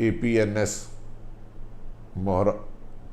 APNS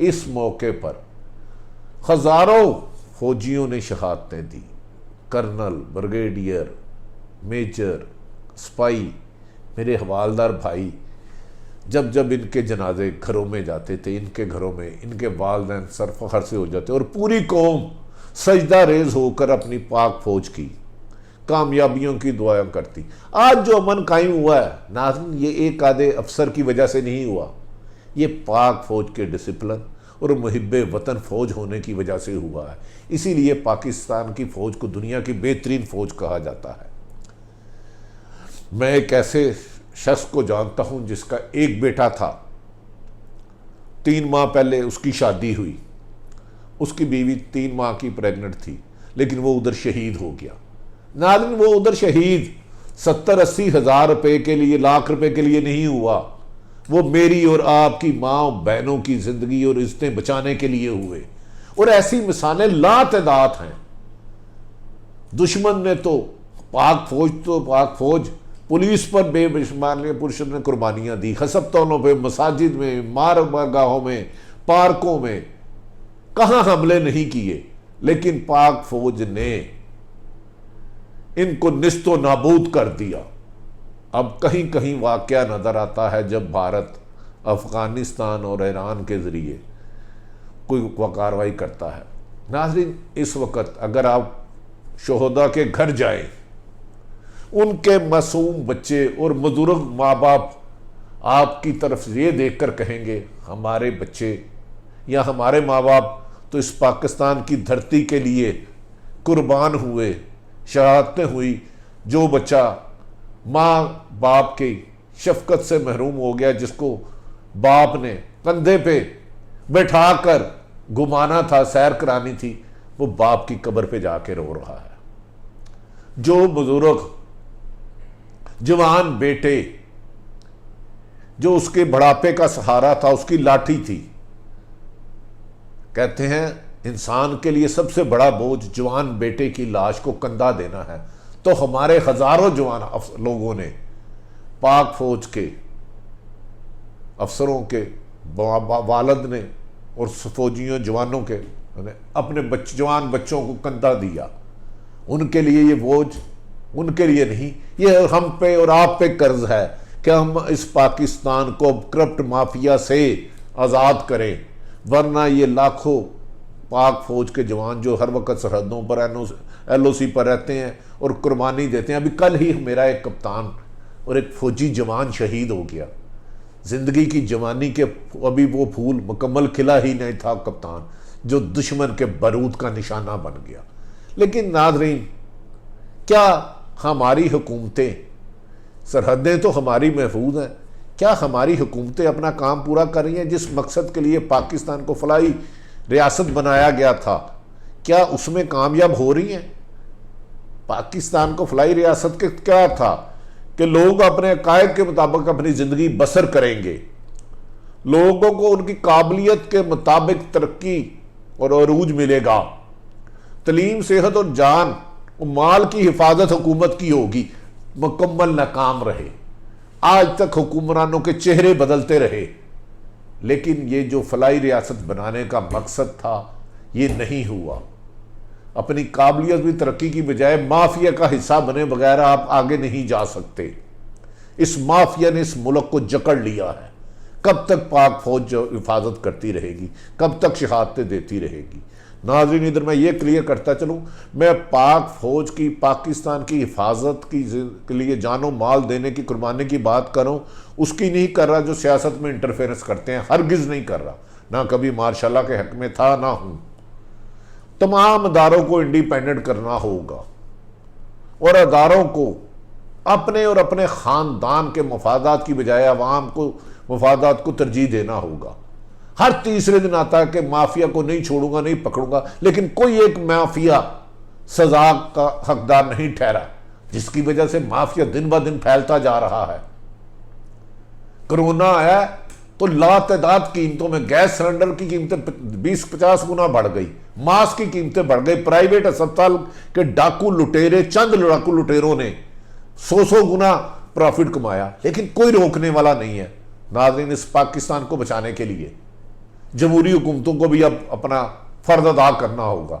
اس موقع پر ہزاروں فوجیوں نے شہادتیں دی، کرنل، بریگیڈیئر، میجر، سپاہی، میرے حوالدار بھائی جب جب ان کے جنازے گھروں میں جاتے تھے، ان کے گھروں میں ان کے والدین سر فخر سے ہو جاتے اور پوری قوم سجدہ ریز ہو کر اپنی پاک فوج کی کامیابیوں کی دعائیں کرتی۔ آج جو امن قائم ہوا ہے ناظرین، یہ ایک آدھے افسر کی وجہ سے نہیں ہوا، یہ پاک فوج کے ڈسپلن اور محب وطن فوج ہونے کی وجہ سے ہوا ہے۔ اسی لیے پاکستان کی فوج کو دنیا کی بہترین فوج کہا جاتا ہے۔ میں ایک ایسے شخص کو جانتا ہوں جس کا ایک بیٹا تھا، 3 ماہ پہلے اس کی شادی ہوئی، اس کی بیوی 3 ماہ کی پریگننٹ تھی، لیکن وہ ادھر شہید ہو گیا۔ ناظرین، وہ ادھر شہید 70-80 ہزار روپے کے لیے، لاکھ روپے کے لیے نہیں ہوا، وہ میری اور آپ کی ماں بہنوں کی زندگی اور عزتیں بچانے کے لیے ہوئے۔ اور ایسی مثالیں لا تعداد ہیں۔ دشمن نے تو پاک فوج پولیس پر بے شمار پرشر نے قربانیاں دی، ہسپتالوں پہ، مساجد میں، مارگاہوں میں، پارکوں میں، کہاں حملے نہیں کیے، لیکن پاک فوج نے ان کو نیست و نابود کر دیا۔ اب کہیں کہیں واقعہ نظر آتا ہے جب بھارت افغانستان اور ایران کے ذریعے کوئی کارروائی کرتا ہے۔ ناظرین، اس وقت اگر آپ شہداء کے گھر جائیں، ان کے معصوم بچے اور بزرگ ماں باپ آپ کی طرف یہ دیکھ کر کہیں گے ہمارے بچے یا ہمارے ماں باپ تو اس پاکستان کی دھرتی کے لیے قربان ہوئے، شہادتیں ہوئی۔ جو بچہ ماں باپ کی شفقت سے محروم ہو گیا، جس کو باپ نے کندھے پہ بٹھا کر گھمانا تھا، سیر کرانی تھی، وہ باپ کی قبر پہ جا کے رو رہا ہے۔ جو بزرگ جوان بیٹے جو اس کے بڑھاپے کا سہارا تھا، اس کی لاٹھی تھی، کہتے ہیں انسان کے لیے سب سے بڑا بوجھ جوان بیٹے کی لاش کو کندھا دینا ہے، تو ہمارے ہزاروں جوان لوگوں نے، پاک فوج کے افسروں کے والد نے اور فوجیوں جوانوں کے اپنے جوان بچوں کو کندھا دیا۔ ان کے لیے یہ بوجھ ان کے لیے نہیں، یہ ہم پہ اور آپ پہ قرض ہے کہ ہم اس پاکستان کو کرپٹ مافیا سے آزاد کریں، ورنہ یہ لاکھوں پاک فوج کے جوان جو ہر وقت سرحدوں پر ایل او سی پر رہتے ہیں اور قربانی دیتے ہیں۔ ابھی کل ہی میرا ایک کپتان اور ایک فوجی جوان شہید ہو گیا۔ زندگی کی جوانی کے ابھی وہ پھول مکمل کھلا ہی نہیں تھا کپتان، جو دشمن کے بارود کا نشانہ بن گیا۔ لیکن ناظرین، کیا ہماری حکومتیں، سرحدیں تو ہماری محفوظ ہیں، کیا ہماری حکومتیں اپنا کام پورا کر رہی ہیں؟ جس مقصد کے لیے پاکستان کو فلاحی ریاست بنایا گیا تھا، کیا اس میں کامیاب ہو رہی ہیں؟ پاکستان کو فلاحی ریاست کے کیا تھا کہ لوگ اپنے عقائد کے مطابق اپنی زندگی بسر کریں گے، لوگوں کو ان کی قابلیت کے مطابق ترقی اور عروج ملے گا، تعلیم، صحت اور جان و مال کی حفاظت حکومت کی ہوگی۔ مکمل ناکام رہے۔ آج تک حکمرانوں کے چہرے بدلتے رہے، لیکن یہ جو فلاحی ریاست بنانے کا مقصد تھا یہ نہیں ہوا۔ اپنی قابلیت بھی ترقی کی بجائے مافیا کا حصہ بنے بغیر آپ آگے نہیں جا سکتے۔ اس مافیا نے اس ملک کو جکڑ لیا ہے۔ کب تک پاک فوج حفاظت کرتی رہے گی؟ کب تک شہادتیں دیتی رہے گی؟ ناظرین، ادھر میں یہ کلیئر کرتا چلوں، میں پاک فوج کی، پاکستان کی حفاظت کے لیے جان و مال دینے کی، قربانی کی بات کروں، اس کی نہیں کر رہا جو سیاست میں انٹرفیرنس کرتے ہیں، ہرگز نہیں کر رہا، نہ کبھی مارشاء اللہ کے حق میں تھا نہ ہوں۔ تمام اداروں کو انڈیپینڈنٹ کرنا ہوگا اور اداروں کو اپنے اور اپنے خاندان کے مفادات کی بجائے عوام کو مفادات کو ترجیح دینا ہوگا۔ ہر تیسرے دن آتا ہے کہ مافیا کو نہیں چھوڑوں گا، نہیں پکڑوں گا، لیکن کوئی ایک مافیا سزا کا حقدار نہیں ٹھہرا، جس کی وجہ سے مافیا دن بہ دن پھیلتا جا رہا ہے۔ کرونا آیا تو لا تعداد قیمتوں میں گیس سلنڈر کی قیمتیں 20-50 گنا بڑھ گئی، ماسک کی قیمتیں بڑھ گئی، پرائیویٹ اسپتال کے ڈاکو لٹیرے، چند ڈاکو لٹیروں نے 100 گنا پروفٹ کمایا، لیکن کوئی روکنے والا نہیں ہے۔ ناظرین، اس پاکستان کو بچانے کے لیے جمہوری حکومتوں کو بھی اب اپنا فرض ادا کرنا ہوگا،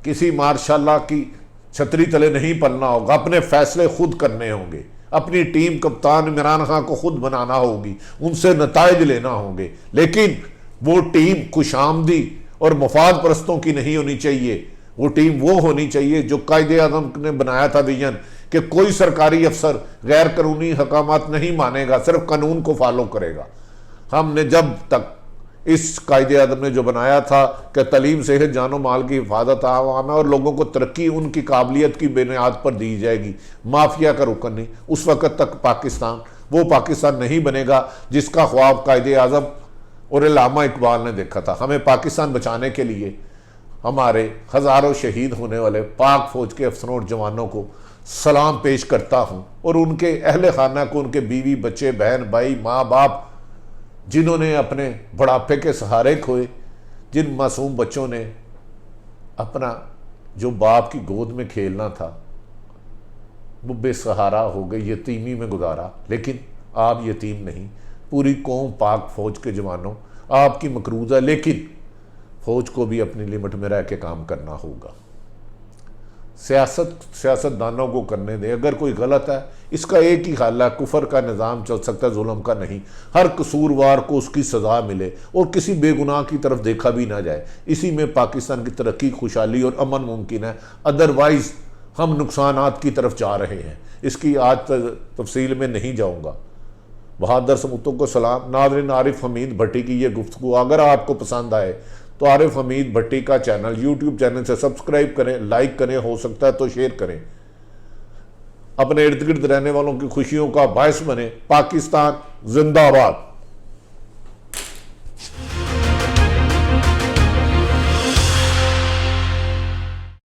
کسی مارشاء اللہ کی چھتری تلے نہیں پلنا ہوگا، اپنے فیصلے خود کرنے ہوں گے، اپنی ٹیم کپتان عمران خان کو خود بنانا ہوگی، ان سے نتائج لینا ہوں گے، لیکن وہ ٹیم خوش آمدی اور مفاد پرستوں کی نہیں ہونی چاہیے۔ وہ ٹیم وہ ہونی چاہیے جو قائد اعظم نے بنایا تھا ویژن، کہ کوئی سرکاری افسر غیر قانونی حکامات نہیں مانے گا، صرف قانون کو فالو کرے گا۔ ہم نے جب تک اس قائد اعظم نے جو بنایا تھا کہ تعلیم، صحت، جان و مال کی حفاظت عوام ہے اور لوگوں کو ترقی ان کی قابلیت کی بنیاد پر دی جائے گی، مافیا کا رکن نہیں، اس وقت تک پاکستان وہ پاکستان نہیں بنے گا جس کا خواب قائد اعظم اور علامہ اقبال نے دیکھا تھا۔ ہمیں پاکستان بچانے کے لیے ہمارے ہزاروں شہید ہونے والے پاک فوج کے افسروں اور جوانوں کو سلام پیش کرتا ہوں، اور ان کے اہل خانہ کو، ان کے بیوی، بچے، بہن، بھائی، ماں باپ، جنہوں نے اپنے بڑھاپے کے سہارے کھوئے، جن معصوم بچوں نے اپنا جو باپ کی گود میں کھیلنا تھا وہ بے سہارا ہو گئی، یتیمی میں گزارا۔ لیکن آپ یتیم نہیں، پوری قوم پاک فوج کے جوانوں آپ کی مقروض ہے، لیکن فوج کو بھی اپنی لمٹ میں رہ کے کام کرنا ہوگا۔ سیاست دانوں کو کرنے دیں، اگر کوئی غلط ہے اس کا ایک ہی حل ہے، کفر کا نظام چل سکتا ہے، ظلم کا نہیں۔ ہر قصوروار کو اس کی سزا ملے اور کسی بے گناہ کی طرف دیکھا بھی نہ جائے، اسی میں پاکستان کی ترقی، خوشحالی اور امن ممکن ہے، ادروائز ہم نقصانات کی طرف جا رہے ہیں۔ اس کی آج تفصیل میں نہیں جاؤں گا۔ بہادر سموتوں کو سلام۔ ناظرین، عارف حمید بھٹی کی یہ گفتگو اگر آپ کو پسند آئے تو عارف حمید بھٹی کا چینل یوٹیوب چینل سے سبسکرائب کریں، لائک کریں، ہو سکتا ہے تو شیئر کریں، اپنے ارد گرد رہنے والوں کی خوشیوں کا باعث بنیں۔ پاکستان زندہ باد۔